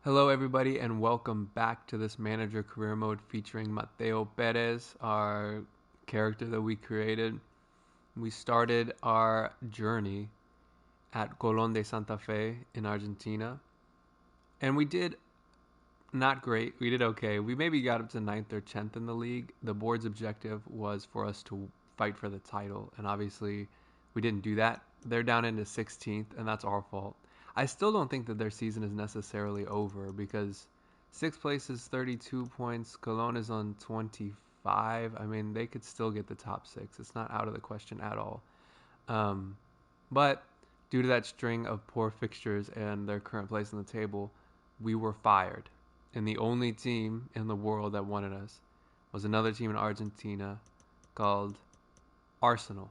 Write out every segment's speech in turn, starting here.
Hello, everybody, and welcome back to this manager career mode featuring Mateo Perez, our character that we created. We started our journey at Colón de Santa Fe in Argentina, and we did not great. We did okay. We maybe got up to ninth or 10th in the league. The board's objective was for us to fight for the title, and obviously we didn't do that. They're down into 16th, and that's our fault. I still don't think that their season is necessarily over because sixth place is 32 points. Cologne is on 25. I mean, they could still get the top six. It's not out of the question at all. Um, but due to that string of poor fixtures and their current place on the table, we were fired. And the only team in the world that wanted us was another team in Argentina called Arsenal.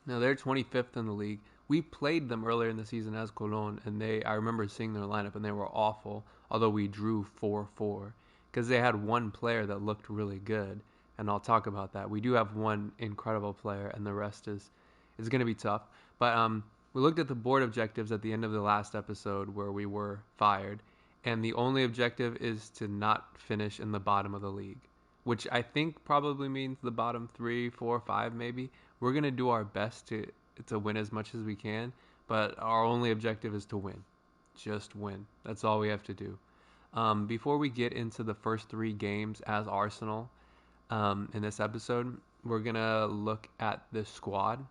Now they're 25th in the league. We played them earlier in the season as Colon, and I remember seeing their lineup, and they were awful. Although we drew 4-4 because they had one player that looked really good, and I'll talk about that. We do have one incredible player, and the rest is going to be tough. But we looked at the board objectives at the end of the last episode where we were fired, and the only objective is to not finish in the bottom of the league, which I think probably means the bottom 3, 4, 5 maybe. We're gonna do our best to win as much as we can, but our only objective is to win. Just win. That's all we have to do. Before we get into the first three games as Arsenal in this episode, we're gonna look at the squad,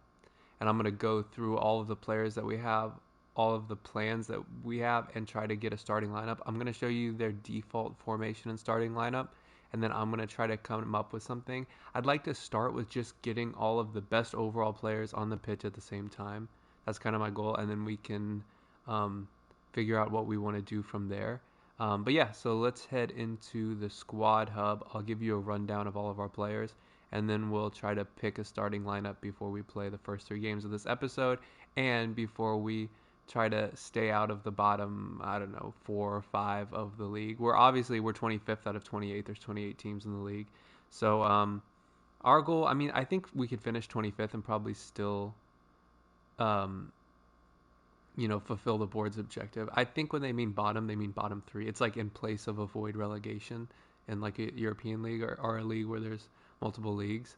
and I'm gonna go through all of the players that we have, all of the plans that we have, and try to get a starting lineup. I'm gonna show you their default formation and starting lineup, and then I'm going to try to come up with something. I'd like to start with just getting all of the best overall players on the pitch at the same time. That's kind of my goal, and then we can um, figure out what we want to do from there. But yeah, so let's head into the squad hub. I'll give you a rundown of all of our players, and then we'll try to pick a starting lineup before we play the first three games of this episode, and before we try to stay out of the bottom, I don't know, 4 or 5 of the league. We're 25th out of 28. There's 28 teams in the league. So our goal, I mean, I think we could finish 25th and probably still, um, fulfill the board's objective. I think when they mean bottom three. It's like in place of avoid relegation in like a European league or a league where there's multiple leagues.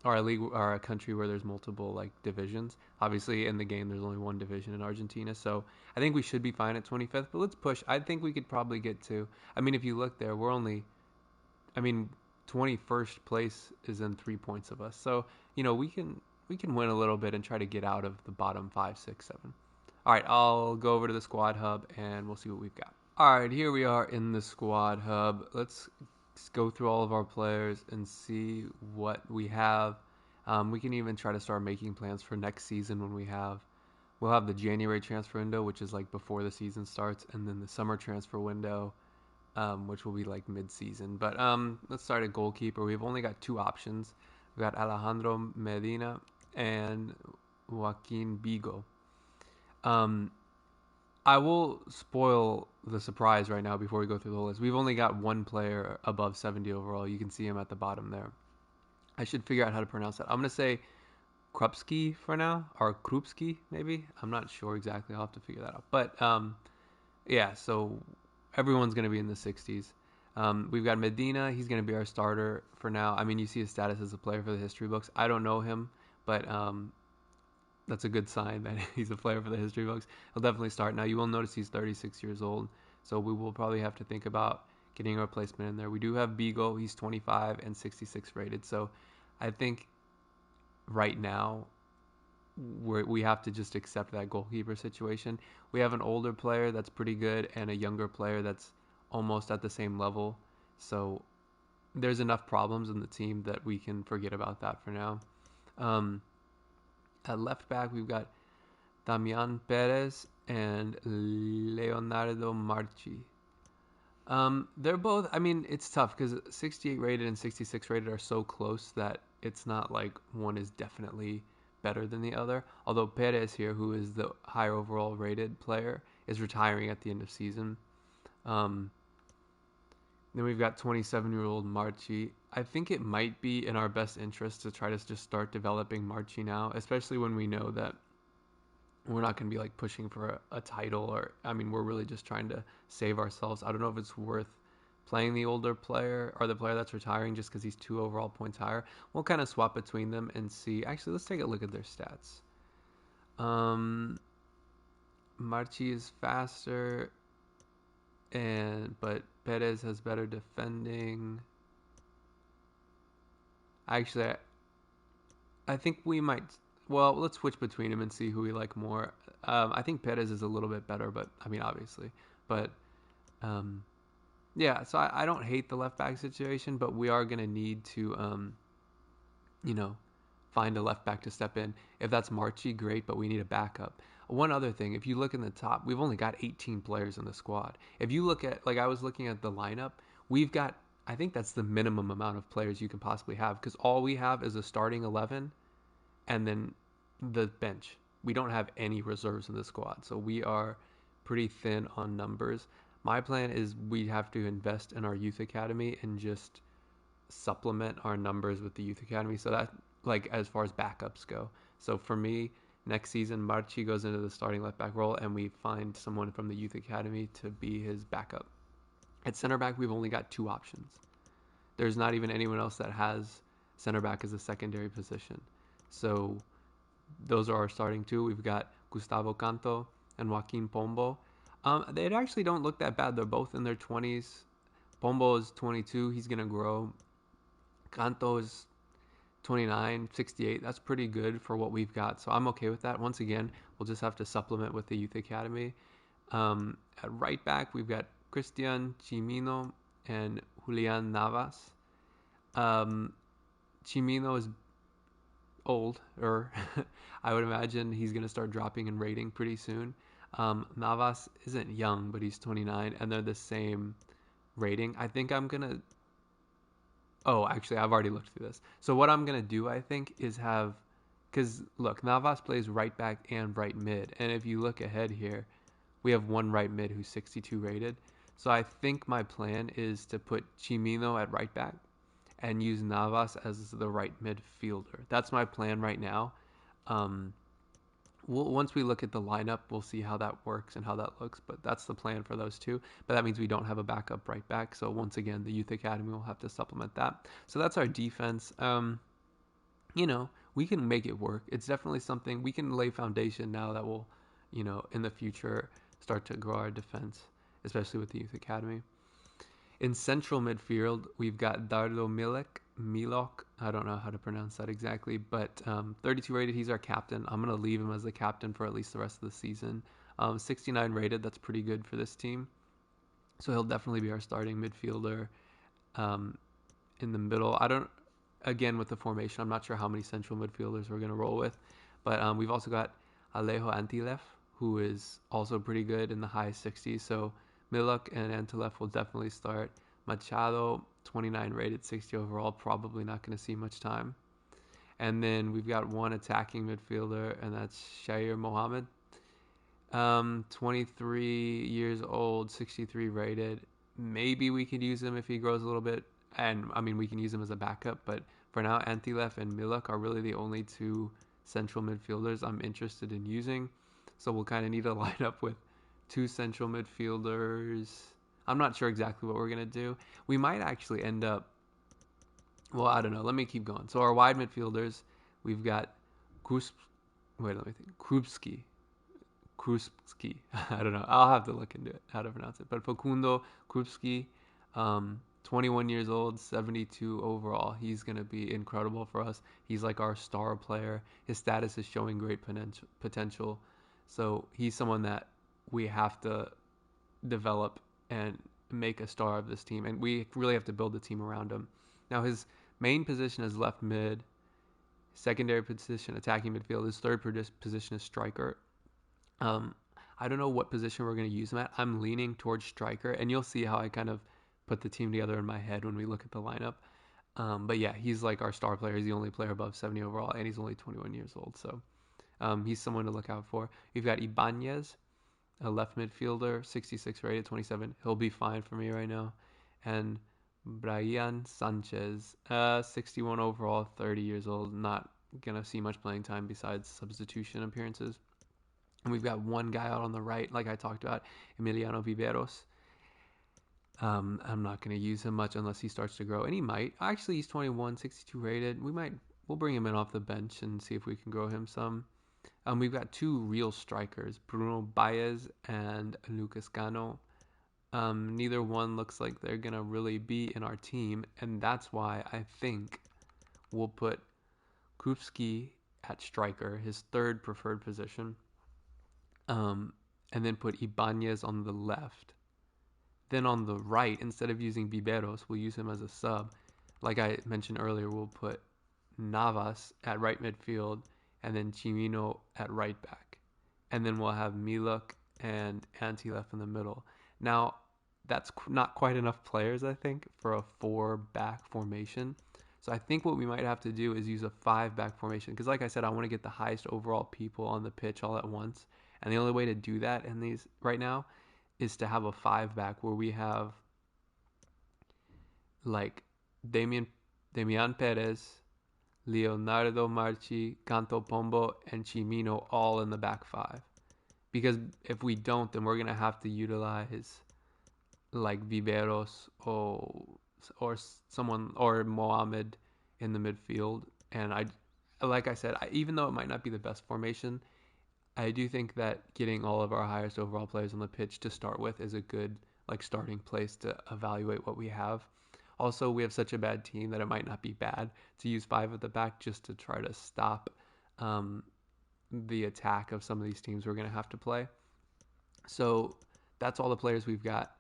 Or a league or a country where there's multiple like divisions. Obviously, in the game, there's only one division in Argentina, so I think we should be fine at 25th. But let's push. I think we could probably get to. I mean, if you look there, we're only. I mean, 21st place is in 3 points of us, so we can win a little bit and try to get out of the bottom 5, 6, 7. All right, I'll go over to the squad hub and we'll see what we've got. All right, here we are in the squad hub. Let's go through all of our players and see what we have. We can even try to start making plans for next season when we'll have the January transfer window, which is like before the season starts, and then the summer transfer window, which will be like mid-season. But let's start at goalkeeper. We've only got two options. We've got Alejandro Medina and Joaquin Bigo. Um, I will spoil the surprise right now before we go through the whole list. We've only got one player above 70 overall. You can see him at the bottom there. I should figure out how to pronounce that. I'm going to say Krupski for now, or Krupski maybe. I'm not sure exactly. I'll have to figure that out. But yeah, so everyone's going to be in the 60s. We've got Medina. He's going to be our starter for now. I mean, you see his status as a player for the history books. I don't know him, but that's a good sign that he's a player for the history books. He'll definitely start. Now, you will notice he's 36 years old, so we will probably have to think about getting a replacement in there. We do have Beagle. He's 25 and 66 rated, so I think right now we have to just accept that goalkeeper situation. We have an older player that's pretty good and a younger player that's almost at the same level, so there's enough problems in the team that we can forget about that for now. Um, at left back, we've got Damian Perez and Leonardo Marchi. They're both. I mean, it's tough because 68 rated and 66 rated are so close that it's not like one is definitely better than the other. Although Perez here, who is the higher overall rated player, is retiring at the end of season. Um, then we've got 27-year-old Marchi. I think it might be in our best interest to try to just start developing Marchi now, especially when we know that We're not going to be like pushing for a title, or I mean, we're really just trying to save ourselves. I don't know if it's worth playing the older player or the player that's retiring just because he's 2 overall points higher. We'll kind of swap between them and see. Actually, let's take a look at their stats. Marchi is faster, but Perez has better defending. Actually, I think we might. Well, let's switch between them and see who we like more. I think Perez is a little bit better, but I mean, obviously, but um, yeah. So I don't hate the left back situation, but we are gonna need to, you know, find a left back to step in. If that's Marchi, great, but we need a backup. One other thing, if you look in the top, we've only got 18 players in the squad. If you look at, like, I was looking at the lineup, we've got, I think that's the minimum amount of players you can possibly have because all we have is a starting 11 and then the bench. We don't have any reserves in the squad, so we are pretty thin on numbers. My plan is we have to invest in our youth academy and just supplement our numbers with the youth academy. So that, like, as far as backups go. So for me, next season, Marchi goes into the starting left back role, and we find someone from the youth academy to be his backup. At center back, we've only got 2 options. There's not even anyone else that has center back as a secondary position. So those are our starting two. We've got Gustavo Canto and Joaquin Pombo. They actually don't look that bad. They're both in their 20s. Pombo is 22. He's going to grow. Canto is 29, 68. That's pretty good for what we've got. So I'm okay with that. Once again, we'll just have to supplement with the youth academy. At right back, we've got Christian Chimino and Julian Navas. Chimino is old, or I would imagine he's going to start dropping in rating pretty soon. Navas isn't young, but he's 29, and they're the same rating. I think I'm going to. Oh, actually, I've already looked through this. So, what I'm going to do, I think, is have. Because, look, Navas plays right back and right mid. And if you look ahead here, we have one right mid who's 62 rated. So, I think my plan is to put Chimino at right back and use Navas as the right midfielder. That's my plan right now. Um, once we look at the lineup, we'll see how that works and how that looks. But that's the plan for those two. But that means we don't have a backup right back. So once again, the youth academy will have to supplement that. So that's our defense. We can make it work. It's definitely something we can lay foundation now that will, in the future start to grow our defense, especially with the youth academy. In central midfield, we've got Dardo Milok. I don't know how to pronounce that exactly, but 32 rated. He's our captain. I'm going to leave him as the captain for at least the rest of the season. 69 rated. That's pretty good for this team. So he'll definitely be our starting midfielder in the middle. Again, with the formation, I'm not sure how many central midfielders we're going to roll with. But we've also got Alejo Antilef, who is also pretty good in the high 60s. So Milok and Antilef will definitely start. Machado, 29 rated, 60 overall, probably not going to see much time. And then we've got one attacking midfielder, and that's Shair Mohammed. 23 years old, 63 rated. Maybe we could use him if he grows a little bit. And, I mean, we can use him as a backup. But for now, Antilef and Milok are really the only two central midfielders I'm interested in using. So we'll kind of need to line up with 2 central midfielders. I'm not sure exactly what we're going to do. We might actually end up... Well, I don't know. Let me keep going. So our wide midfielders, we've got Krupski. I don't know. I'll have to look into it, how to pronounce it. But Facundo Krupski, 21 years old, 72 overall. He's going to be incredible for us. He's like our star player. His status is showing great potential. So he's someone that we have to develop and make a star of this team. And we really have to build the team around him. Now, his main position is left mid. Secondary position, attacking midfield. His third position is striker. I don't know what position we're going to use him at. I'm leaning towards striker, and you'll see how I kind of put the team together in my head when we look at the lineup. But yeah, he's like our star player. He's the only player above 70 overall, and he's only 21 years old. So he's someone to look out for. We've got Ibanez, a left midfielder, 66 rated, 27. He'll be fine for me right now. And Brian Sanchez, 61 overall, 30 years old. Not going to see much playing time besides substitution appearances. And we've got one guy out on the right, like I talked about, Emiliano Viveros. I'm not going to use him much unless he starts to grow, and he might. Actually, he's 21, 62 rated. We'll bring him in off the bench and see if we can grow him some. We've got two real strikers, Bruno Baez and Lucas Cano. Neither one looks like they're going to really be in our team, and that's why I think we'll put Krupski at striker, his third preferred position, and then put Ibanez on the left. Then on the right, instead of using Biberos, we'll use him as a sub. Like I mentioned earlier, we'll put Navas at right midfield and then Chimino at right back. And then we'll have Miluk and Antilef in the middle. Now, that's not quite enough players, I think, for a 4-back formation. So I think what we might have to do is use a 5-back formation. Because like I said, I want to get the highest overall people on the pitch all at once. And the only way to do that in these right now is to have a 5-back where we have like Damian Perez, Leonardo Marchi, Canto Pombo, and Chimino all in the back 5. Because if we don't, then we're going to have to utilize like Viveros or someone or Mohamed in the midfield. And like I said, even though it might not be the best formation, I do think that getting all of our highest overall players on the pitch to start with is a good like starting place to evaluate what we have. Also, we have such a bad team that it might not be bad to use 5 at the back just to try to stop the attack of some of these teams we're going to have to play. So that's all the players we've got.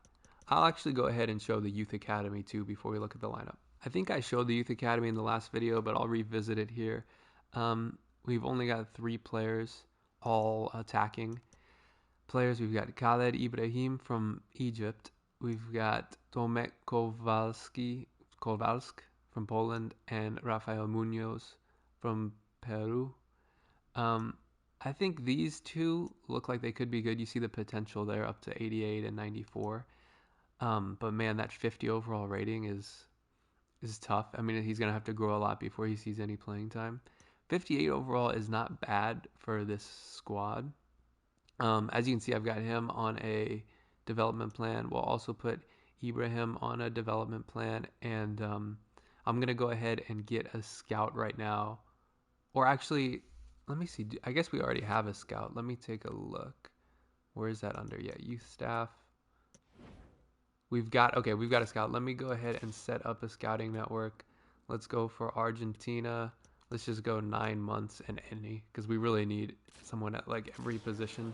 I'll actually go ahead and show the Youth Academy too before we look at the lineup. I think I showed the Youth Academy in the last video, but I'll revisit it here. We've only got 3 players, all attacking players. We've got Khaled Ibrahim from Egypt. We've got Tomek Kowalski from Poland and Rafael Munoz from Peru. I think these two look like they could be good. You see the potential there up to 88 and 94. But man, that 50 overall rating is tough. I mean, he's going to have to grow a lot before he sees any playing time. 58 overall is not bad for this squad. As you can see, I've got him on a development plan. We'll also put Ibrahim on a development plan. And I'm going to go ahead and get a scout right now. Or actually, let me see. I guess we already have a scout. Let me take a look. Where is that under? Yeah, youth staff. We've got a scout. Let me go ahead and set up a scouting network. Let's go for Argentina. Let's just go 9 months and any, because we really need someone at like every position.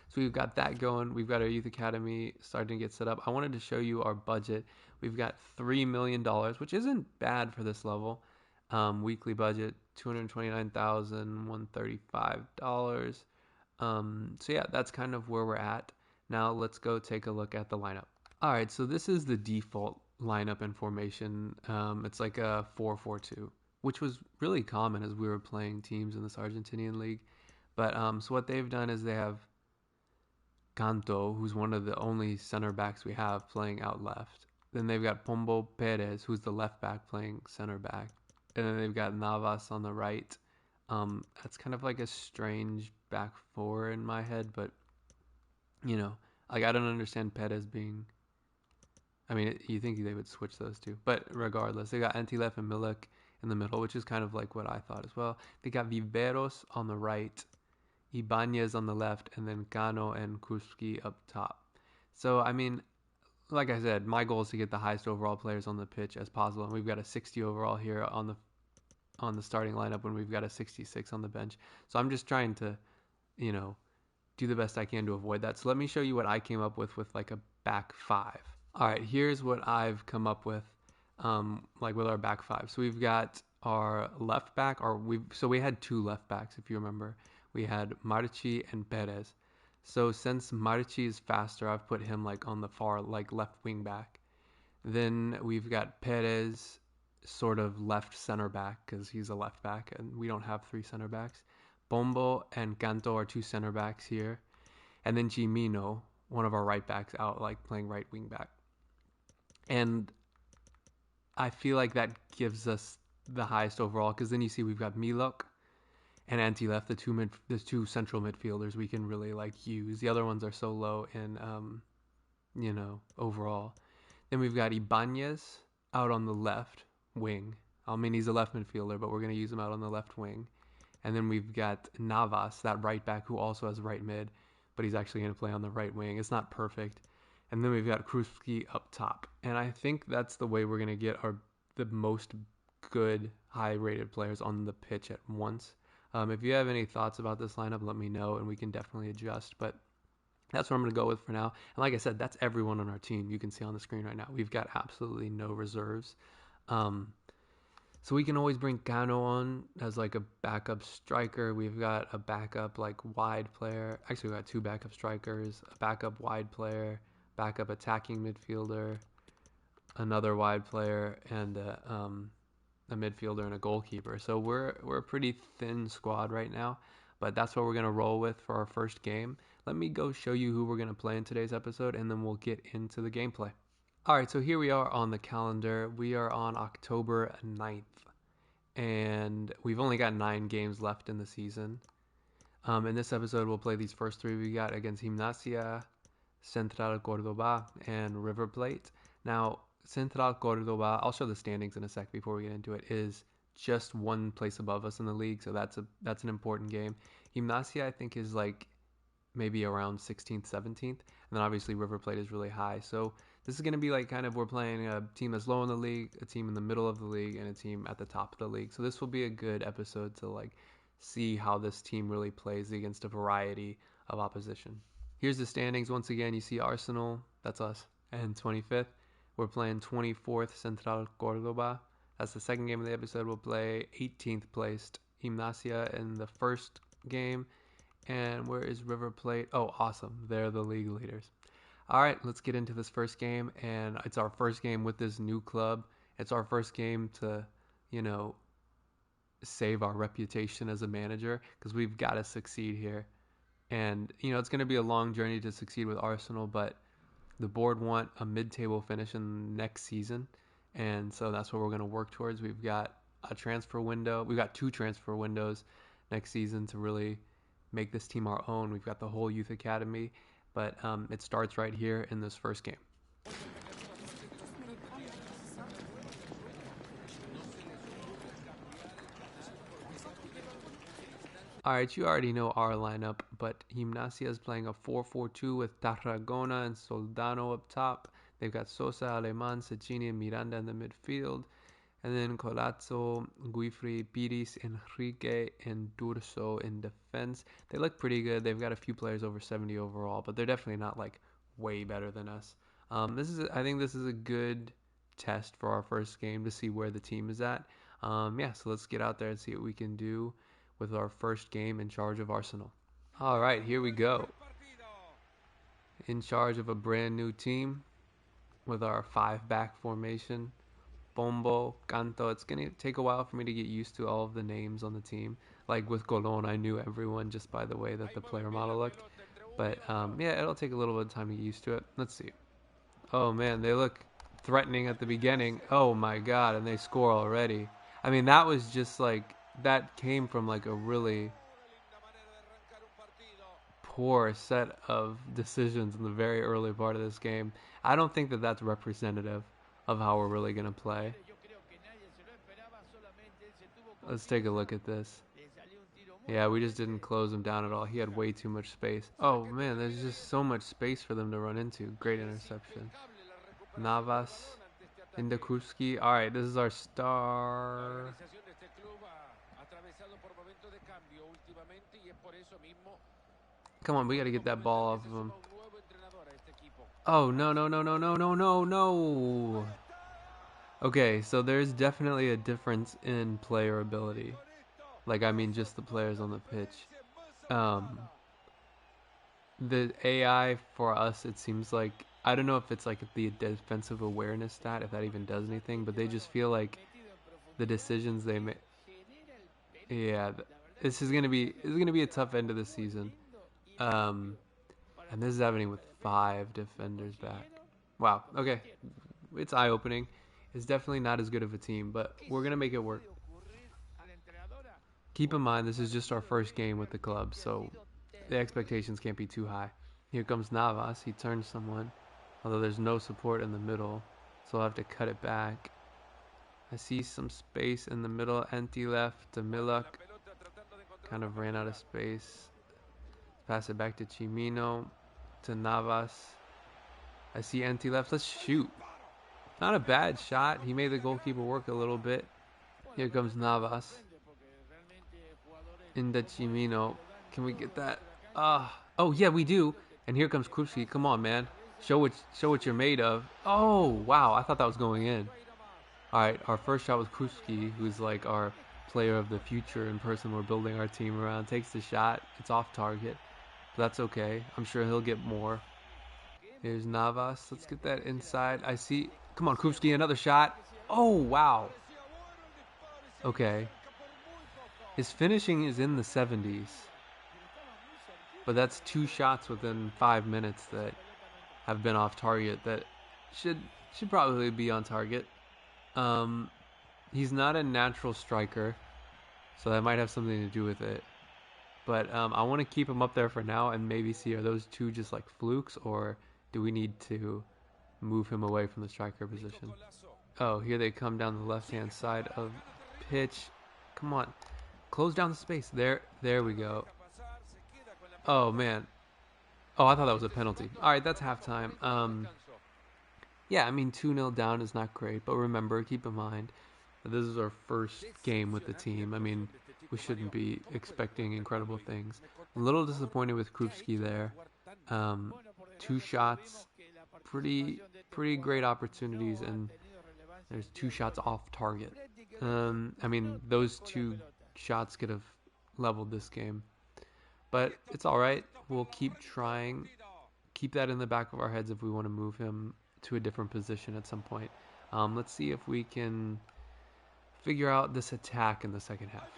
So we've got that going. We've got our youth academy starting to get set up. I wanted to show you our budget. We've got $3 million, which isn't bad for this level. Weekly budget, $229,135. So yeah, that's kind of where we're at. Now let's go take a look at the lineup. All right, so this is the default lineup and formation. It's like a 4-4-2, which was really common as we were playing teams in this Argentinian league. But so what they've done is they have Canto, who's one of the only center backs we have playing out left. Then they've got Pombo Perez, who's the left back playing center back. And then they've got Navas on the right. That's kind of like a strange back 4 in my head, but you know, like I don't understand Perez being. I mean, you think they would switch those two, but regardless, they got Antilef and Miluk in the middle, which is kind of like what I thought as well. They got Viveros on the right, Ibanez on the left, and then Cano and Krupski up top. So, I mean, like I said, my goal is to get the highest overall players on the pitch as possible, and we've got a 60 overall here on the starting lineup when we've got a 66 on the bench. So I'm just trying to, you know, do the best I can to avoid that. So let me show you what I came up with like a back 5. All right, here's what I've come up with, like with our back 5. So we've got our left back, we had 2 left backs, if you remember. We had Marchi and Perez. So since Marchi is faster, I've put him like on the far, like left wing back. Then we've got Perez, sort of left center back, because he's a left back, and we don't have 3 center backs. Pombo and Canto are 2 center backs here. And then Chimino, one of our right backs, out like playing right wing back. And I feel like that gives us the highest overall, because then you see we've got Miluk, and anti-left, the two central midfielders we can really like use. The other ones are so low in overall. Then we've got Ibanez out on the left wing. I mean, he's a left midfielder, but we're going to use him out on the left wing. And then we've got Navas, that right back, who also has right mid, but he's actually going to play on the right wing. It's not perfect. And then we've got Krupski up top. And I think that's the way we're going to get the most good, high-rated players on the pitch at once. If you have any thoughts about this lineup, let me know, and we can definitely adjust. But that's what I'm going to go with for now. And like I said, that's everyone on our team. You can see on the screen right now. We've got absolutely no reserves. So we can always bring Cano on as like a backup striker. We've got a backup like wide player. Actually, we've got two backup strikers, a backup wide player, backup attacking midfielder, another wide player, and a midfielder and a goalkeeper. So we're a pretty thin squad right now, but that's what we're going to roll with for our first game. Let me go show you who we're going to play in today's episode, and then we'll get into the gameplay. All right, so here we are on the calendar. We are on October 9th, and we've only got 9 games left in the season. In this episode, we'll play these first 3 we got against Gimnasia, Central Córdoba, and River Plate. Now, Central Córdoba, I'll show the standings in a sec before we get into it, is just 1 place above us in the league, so that's an important game. Gimnasia, I think, is like maybe around 16th, 17th, and then obviously River Plate is really high. So this is going to be like kind of, we're playing a team that's low in the league, a team in the middle of the league, and a team at the top of the league. So this will be a good episode to like see how this team really plays against a variety of opposition. Here's the standings. Once again, you see Arsenal, that's us, and 25th. We're playing 24th Central Córdoba. That's the second game of the episode. We'll play 18th placed Gimnasia in the first game. And where is River Plate? Oh, awesome. They're the league leaders. All right, let's get into this first game. And it's our first game with this new club. It's our first game to, save our reputation as a manager, because we've got to succeed here. And, it's going to be a long journey to succeed with Arsenal, but the board want a mid-table finish in next season. And so that's what we're going to work towards. We've got a transfer window. We've got 2 transfer windows next season to really make this team our own. We've got the whole youth academy, but it starts right here in this first game. Alright, you already know our lineup, but Gimnasia is playing a 4-4-2 with Tarragona and Soldano up top. They've got Sosa, Aleman, Cecchini, and Miranda in the midfield. And then Colazzo, Guifri, Piris, Enrique, and Durso in defense. They look pretty good. They've got a few players over 70 overall, but they're definitely not like way better than us. I think this is a good test for our first game to see where the team is at. So let's get out there and see what we can do with our first game in charge of Arsenal. All right, here we go. In charge of a brand new team with our 5-back formation. Bombo, Canto. It's going to take a while for me to get used to all of the names on the team. Like with Colon, I knew everyone just by the way that the player model looked. But it'll take a little bit of time to get used to it. Let's see. Oh man, they look threatening at the beginning. Oh my god, and they score already. I mean, that was just like, that came from like a really poor set of decisions in the very early part of this game. I don't think that that's representative of how we're really going to play. Let's take a look at this. Yeah, we just didn't close him down at all. He had way too much space. Oh man, there's just so much space for them to run into. Great interception. Navas, Indekuski. Alright, this is our star. Come on, we got to get that ball off of him. Oh, no. Okay, so there's definitely a difference in player ability. Like, I mean, just the players on the pitch. The AI for us, it seems like, I don't know if it's like the defensive awareness stat, if that even does anything, but they just feel like the decisions they make. Yeah, this is gonna be a tough end of the season. And this is happening with 5 defenders back. Wow. Okay, it's eye-opening. It's definitely not as good of a team, but we're gonna make it work. Keep in mind, this is just our first game with the club, so the expectations can't be too high. Here comes Navas. He turns someone, although there's no support in the middle, so I'll have to cut it back. I see some space in the middle. Anti left to Miluk. Kind of ran out of space. Pass it back to Chimino. To Navas. I see Anti left. Let's shoot. Not a bad shot. He made the goalkeeper work a little bit. Here comes Navas. Into Chimino. Can we get that? Oh yeah, we do. And here comes Krupski. Come on, man. Show what you're made of. Oh wow, I thought that was going in. All right, our first shot was Krupski, who's like our player of the future and person we're building our team around. Takes the shot. It's off target. But that's okay. I'm sure he'll get more. Here's Navas. Let's get that inside. I see. Come on, Krupski, another shot. Oh wow. Okay. His finishing is in the 70s. But that's 2 shots within 5 minutes that have been off target that should probably be on target. He's not a natural striker, so that might have something to do with it. But I want to keep him up there for now and maybe see, are those 2 just like flukes, or do we need to move him away from the striker position? Oh, here they come down the left-hand side of pitch. Come on. Close down the space. There we go. Oh, man. Oh, I thought that was a penalty. All right, that's halftime. Yeah, I mean, 2-0 down is not great, but remember, keep in mind, that this is our first game with the team. I mean, we shouldn't be expecting incredible things. A little disappointed with Krupski there. 2 shots, pretty great opportunities, and there's 2 shots off target. I mean, those 2 shots could have leveled this game. But it's all right. We'll keep trying. Keep that in the back of our heads if we want to move him to a different position at some point. Let's see if we can figure out this attack in the second half.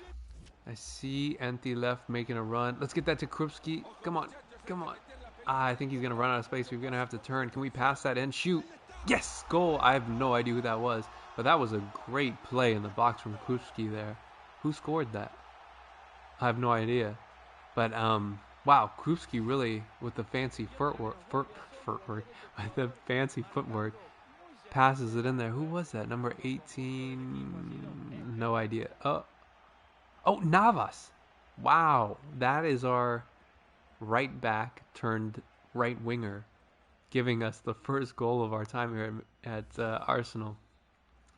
I see Anti left making a run. Let's get that to Krupski. Come on. I think he's going to run out of space. We're going to have to turn. Can we pass that in? Shoot. Yes, goal. I have no idea who that was, but that was a great play in the box from Krupski there. Who scored that? I have no idea. But wow, Krupski really with the fancy footwork, passes it in there. Who was that? Number 18? No idea. Oh, Navas. Wow, that is our right back turned right winger, giving us the first goal of our time here at Arsenal.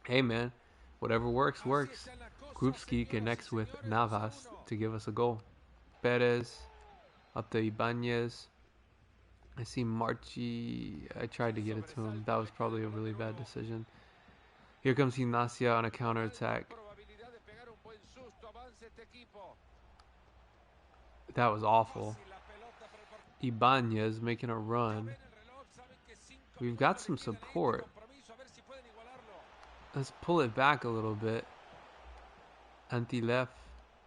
Hey man, whatever works. Krupski connects with Navas to give us a goal. Perez up to Ibanez. I see Marchi. I tried to get it to him. That was probably a really bad decision. Here comes Ignacia on a counterattack. That was awful. Ibanez making a run. We've got some support. Let's pull it back a little bit. Anti-left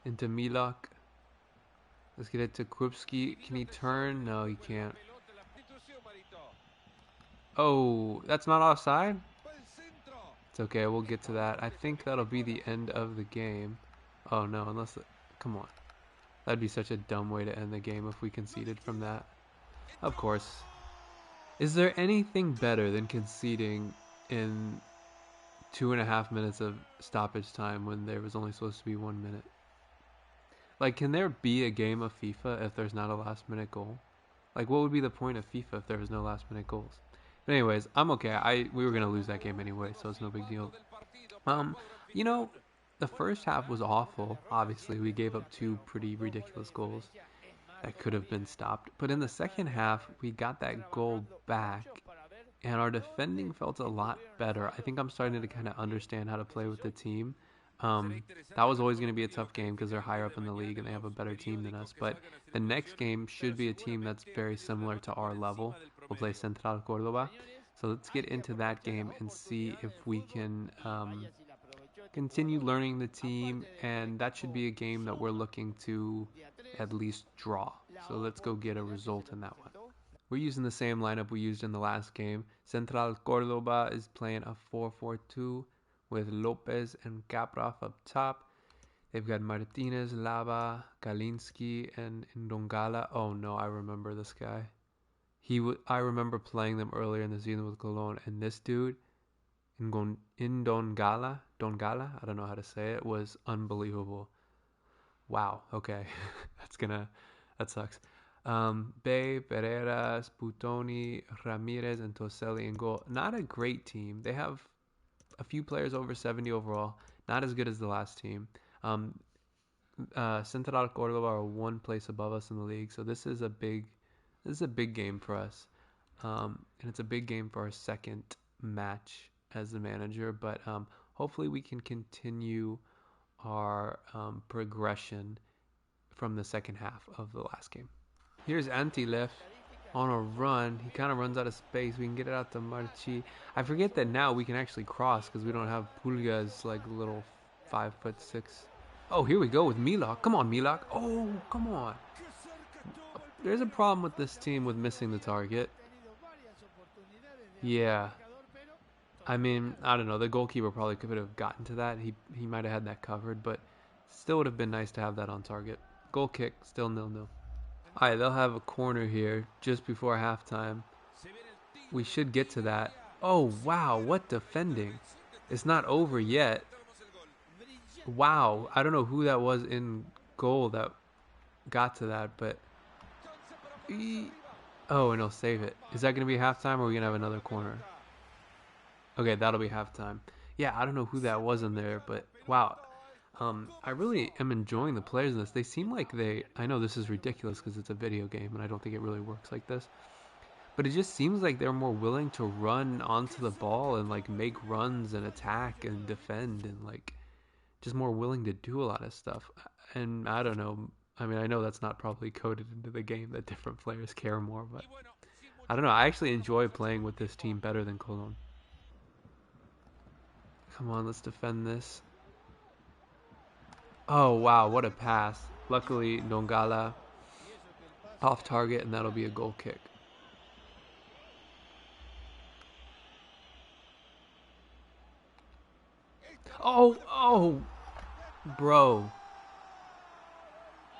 into Miluk. Let's get it to Krupski. Can he turn? No, he can't. Oh, that's not offside? It's okay, we'll get to that. I think that'll be the end of the game. Oh no, unless... Come on. That'd be such a dumb way to end the game if we conceded from that. Of course. Is there anything better than conceding in 2.5 minutes of stoppage time when there was only supposed to be 1 minute? Like, can there be a game of FIFA if there's not a last minute goal? Like, what would be the point of FIFA if there was no last minute goals? But anyways, I'm okay. We were going to lose that game anyway, so it's no big deal. You know, the first half was awful. Obviously, we gave up 2 pretty ridiculous goals that could have been stopped. But in the second half, we got that goal back, and our defending felt a lot better. I think I'm starting to kind of understand how to play with the team. That was always going to be a tough game because they're higher up in the league and they have a better team than us. But the next game should be a team that's very similar to our level. We'll play Central Córdoba. So let's get into that game and see if we can continue learning the team. And that should be a game that we're looking to at least draw. So let's go get a result in that one. We're using the same lineup we used in the last game. Central Córdoba is playing a 4-4-2. With Lopez and Capraf up top. They've got Martinez, Lava, Kalinski, and Ndongala. Oh no, I remember this guy. I remember playing them earlier in the season with Cologne, and this dude, Ndongala, I don't know how to say it, was unbelievable. Wow, okay. That sucks. Bay, Pereira, Sputoni, Ramirez, and Toselli in goal. Not a great team. They have a few players over 70 overall. Not as good as the last team. Central Cordoba are one place above us in the league, so this is a big game for us, and it's a big game for our second match as the manager. But hopefully we can continue our progression from the second half of the last game. Here's Antilef on a run. He kind of runs out of space. We can get it out to Marchi. I forget that now we can actually cross because we don't have Pulga's like little 5'6". Oh, here we go with Milak. Come on, Milak. Oh, come on. There's a problem with this team with missing the target. Yeah. I mean, I don't know. The goalkeeper probably could have gotten to that. He might have had that covered, but still would have been nice to have that on target. Goal kick, still 0-0. All right, they'll have a corner here just before halftime. We should get to that. Oh, wow, what defending. It's not over yet. Wow, I don't know who that was in goal that got to that, but... Oh, and he'll save it. Is that going to be halftime, or are we going to have another corner? Okay, that'll be halftime. Yeah, I don't know who that was in there, but wow. I really am enjoying the players in this. They seem like I know this is ridiculous because it's a video game and I don't think it really works like this. But it just seems like they're more willing to run onto the ball and like make runs and attack and defend and like just more willing to do a lot of stuff. And I don't know. I mean, I know that's not probably coded into the game that different players care more, but I don't know. I actually enjoy playing with this team better than Cologne. Come on, let's defend this. Oh, wow, what a pass. Luckily, Ndongala off target, and that'll be a goal kick. Oh, bro.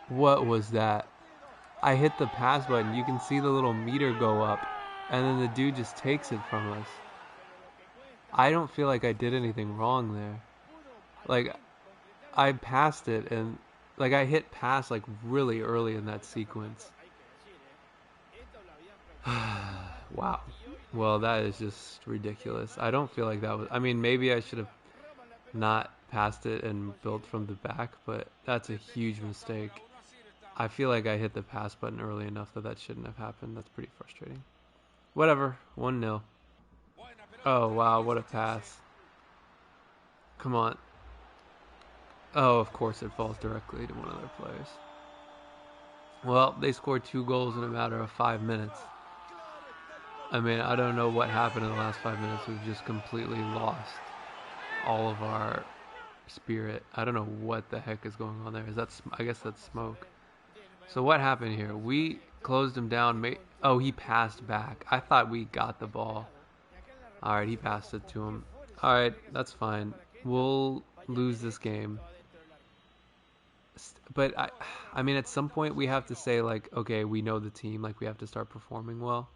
What was that? I hit the pass button. You can see the little meter go up, and then the dude just takes it from us. I don't feel like I did anything wrong there. Like, I passed it, and like I hit pass like really early in that sequence. Wow. Well, that is just ridiculous. I don't feel like that was... I mean, maybe I should have not passed it and built from the back, but that's a huge mistake. I feel like I hit the pass button early enough that shouldn't have happened. That's pretty frustrating. Whatever. 1-0. Oh, wow. What a pass. Come on. Oh, of course it falls directly to one of their players. Well, they scored 2 goals in a matter of 5 minutes. I mean, I don't know what happened in the last 5 minutes. We've just completely lost all of our spirit. I don't know what the heck is going on there. I guess that's smoke. So what happened here? We closed him down. Oh, he passed back. I thought we got the ball. All right, he passed it to him. All right, that's fine. We'll lose this game. But I mean, at some point we have to say like, okay, we know the team. Like we have to start performing well.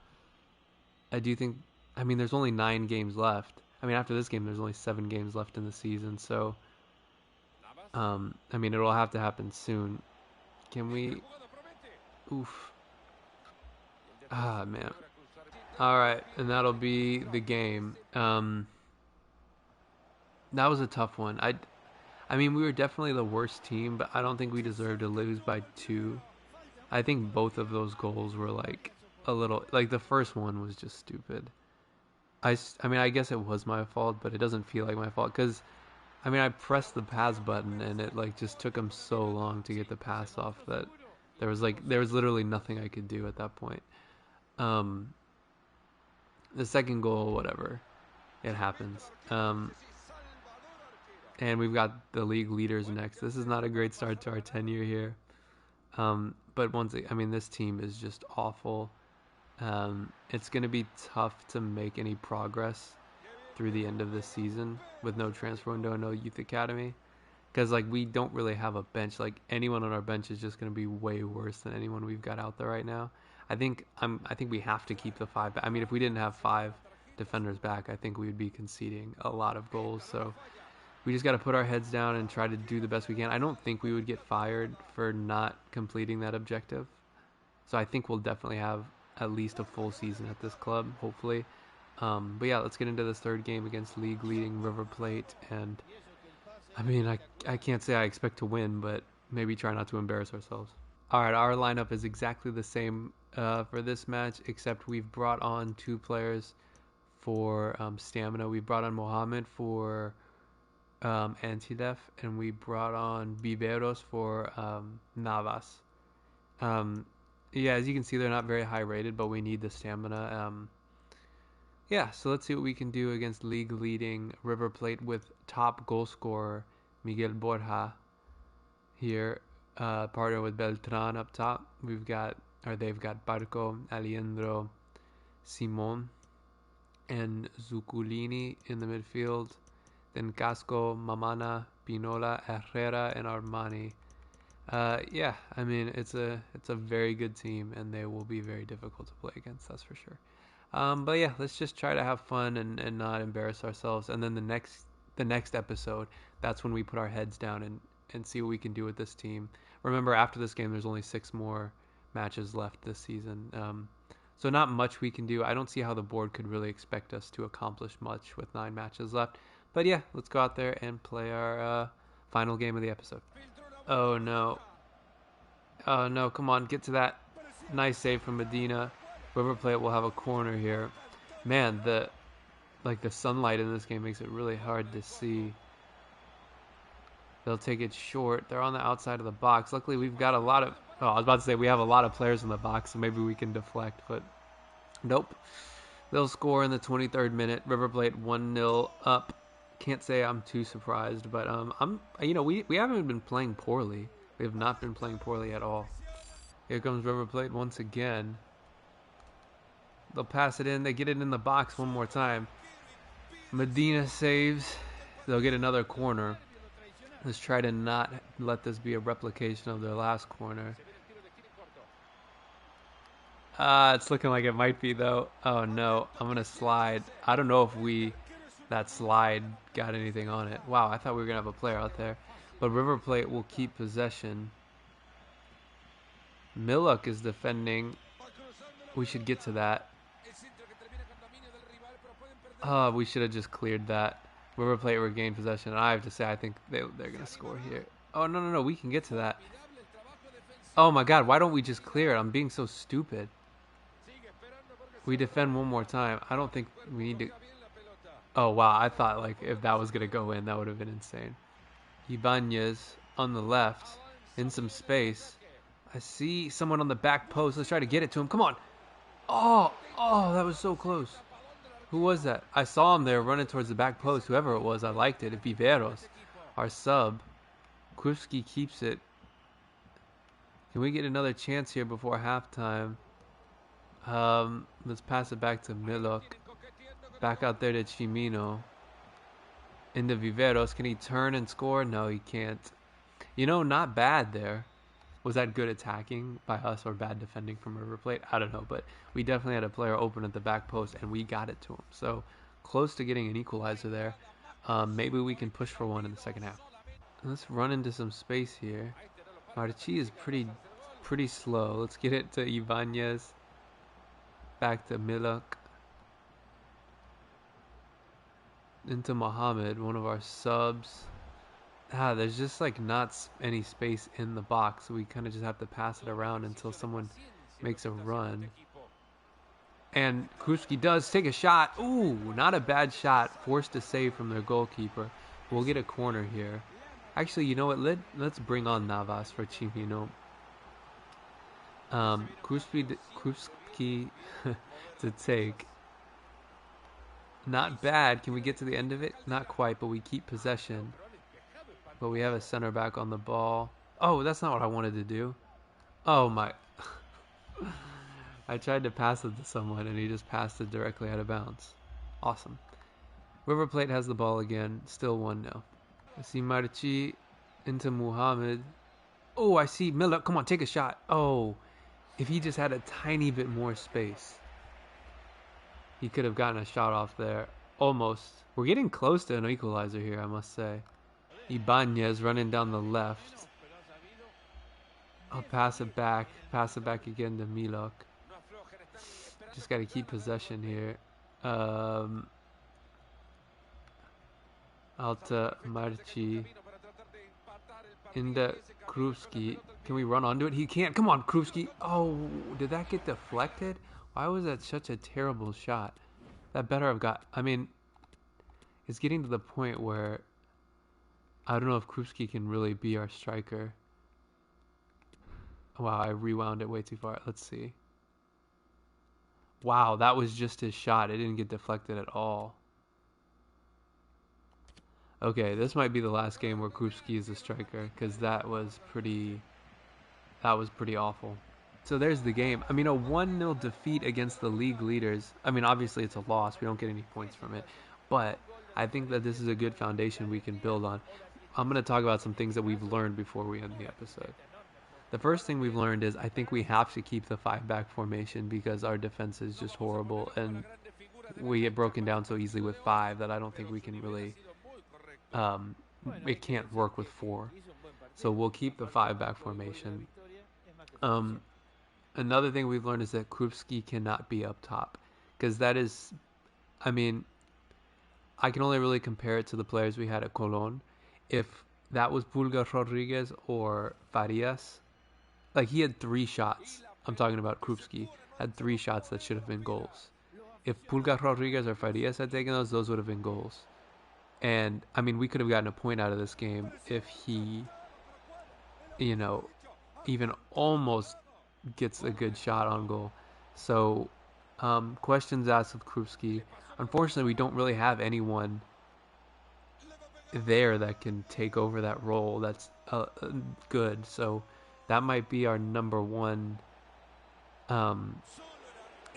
I do think. I mean, there's only 9 games left. I mean, after this game, there's only 7 games left in the season. So, I mean, it'll have to happen soon. Can we? Oof. Ah, man. All right, and that'll be the game. That was a tough one. I mean, we were definitely the worst team, but I don't think we deserved to lose by 2. I think both of those goals were like a little, like the first one was just stupid. I mean, I guess it was my fault, but it doesn't feel like my fault because, I mean, I pressed the pass button and it like just took him so long to get the pass off that there was literally nothing I could do at that point. The second goal, whatever, it happens. And we've got the league leaders next. This is not a great start to our tenure here. But I mean, this team is just awful. It's going to be tough to make any progress through the end of this season with no transfer window, no youth academy. Because like we don't really have a bench. Like anyone on our bench is just going to be way worse than anyone we've got out there right now. I think we have to keep the five. I mean, if we didn't have five defenders back, I think we would be conceding a lot of goals. So we just got to put our heads down and try to do the best we can. I don't think we would get fired for not completing that objective. So I think we'll definitely have at least a full season at this club, hopefully. But yeah, let's get into this third game against league leading River Plate. And I mean, I can't say I expect to win, but maybe try not to embarrass ourselves. All right, our lineup is exactly the same for this match, except we've brought on two players for stamina. We brought on Mohammed for anti-def, and we brought on Viveros for Navas. Yeah, as you can see, they're not very high rated, but we need the stamina. Yeah, so let's see what we can do against league leading River Plate with top goal scorer Miguel Borja here, partner with Beltran up top. They've got Barco, Aliendro, Simon, and Zuculini in the midfield. Then Casco, Mamana, Pinola, Herrera, and Armani. Yeah, I mean it's a very good team, and they will be very difficult to play against. That's for sure. But yeah, let's just try to have fun and not embarrass ourselves. And then the next episode, that's when we put our heads down and see what we can do with this team. Remember, after this game, there's only 6 more matches left this season. So not much we can do. I don't see how the board could really expect us to accomplish much with 9 matches left. But yeah, let's go out there and play our final game of the episode. Oh no. Oh no, come on, get to that. Nice save from Medina. Whoever Plate will have a corner here. Man, the sunlight in this game makes it really hard to see. They'll take it short. They're on the outside of the box. Luckily, we've got a lot of... Oh, I was about to say we have a lot of players in the box, so maybe we can deflect, but nope. They'll score in the 23rd minute. River Plate 1-0 up. Can't say I'm too surprised, but we haven't been playing poorly. We have not been playing poorly at all. Here comes River Plate once again. They'll pass it in. They get it in the box one more time. Medina saves. They'll get another corner. Let's try to not let this be a replication of their last corner. It's looking like it might be, though. Oh, no. I'm going to slide. I don't know if that slide got anything on it. Wow, I thought we were going to have a player out there. But River Plate will keep possession. Miluk is defending. We should get to that. We should have just cleared that. River Plate regained possession. And I have to say, I think they're going to score here. Oh, no. We can get to that. Oh, my God. Why don't we just clear it? I'm being so stupid. We defend one more time. I don't think we need to... Oh, wow. I thought, like, if that was going to go in, that would have been insane. Ibanez on the left. In some space. I see someone on the back post. Let's try to get it to him. Come on. Oh, that was so close. Who was that? I saw him there running towards the back post. Whoever it was, I liked it. Viveros, our sub. Krupski keeps it. Can we get another chance here before halftime? Let's pass it back to Miluk. Back out there to Chimino. Into Viveros. Can he turn and score? No, he can't. Not bad there. Was that good attacking by us or bad defending from River Plate? I don't know, but we definitely had a player open at the back post, and we got it to him. So close to getting an equalizer there. Maybe we can push for one in the second half. Let's run into some space here. Marchi is pretty slow. Let's get it to Ibanez. Back to Miluk. Into Mohammed, one of our subs. There's just like not any space in the box, so we kind of just have to pass it around until someone makes a run. And Krupski does take a shot. Ooh, not a bad shot. Forced to save from their goalkeeper. We'll get a corner here. Actually, you know what? Let's bring on Navas for Chimino. Krupski to take. Not bad. Can we get to the end of it? Not quite, but we keep possession. But we have a center back on the ball. Oh, that's not what I wanted to do. Oh, my. I tried to pass it to someone, and he just passed it directly out of bounds. Awesome. River Plate has the ball again. Still 1-0. I see Marchi into Muhammad. Oh, I see Miller. Come on, take a shot. Oh, if he just had a tiny bit more space, he could have gotten a shot off there. Almost. We're getting close to an equalizer here, I must say. Ibanez running down the left. I'll pass it back. Pass it back again to Milok. Just got to keep possession here. Alta Marchi. Into Krupski. Can we run onto it? He can't. Come on, Krupski. Oh, did that get deflected? Why was that such a terrible shot? That better have got... I mean, it's getting to the point where I don't know if Krupski can really be our striker. Wow, I rewound it way too far. Let's see. Wow, that was just his shot. It didn't get deflected at all. Okay, this might be the last game where Krupski is the striker, because that was pretty awful. So there's the game. I mean, a 1-0 defeat against the league leaders. I mean, obviously it's a loss. We don't get any points from it. But I think that this is a good foundation we can build on. I'm going to talk about some things that we've learned before we end the episode. The first thing we've learned is I think we have to keep the 5-back formation because our defense is just horrible. And we get broken down so easily with 5 that I don't think we can really... it can't work with 4. So we'll keep the 5-back formation. Another thing we've learned is that Krupski cannot be up top. Because that is, I mean, I can only really compare it to the players we had at Colón. If that was Pulgar Rodriguez or Farias, like he had 3 shots. I'm talking about Krupski. Had 3 shots that should have been goals. If Pulgar Rodriguez or Farias had taken those would have been goals. And, I mean, we could have gotten a point out of this game if he, you know, even almost gets a good shot on goal. So, questions asked of Krupski. Unfortunately, we don't really have anyone there that can take over that role that's good. So, that might be our number one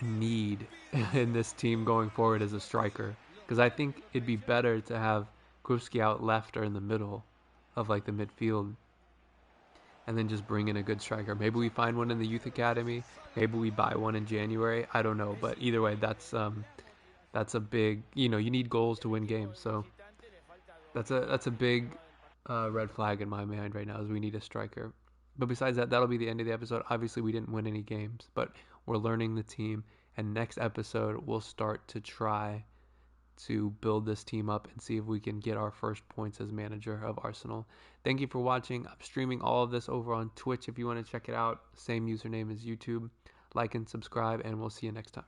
need in this team going forward as a striker. Because I think it'd be better to have Krupski out left or in the middle of like the midfield and then just bring in a good striker. Maybe we find one in the youth academy. Maybe we buy one in January. I don't know. But either way, that's a big, you know, you need goals to win games. So that's a big red flag in my mind right now is we need a striker. But besides that, that'll be the end of the episode. Obviously, we didn't win any games, but we're learning the team. And next episode, we'll start to try to build this team up and see if we can get our first points as manager of Arsenal. Thank you for watching. I'm streaming all of this over on Twitch if you want to check it out. Same username as YouTube. Like and subscribe, and we'll see you next time.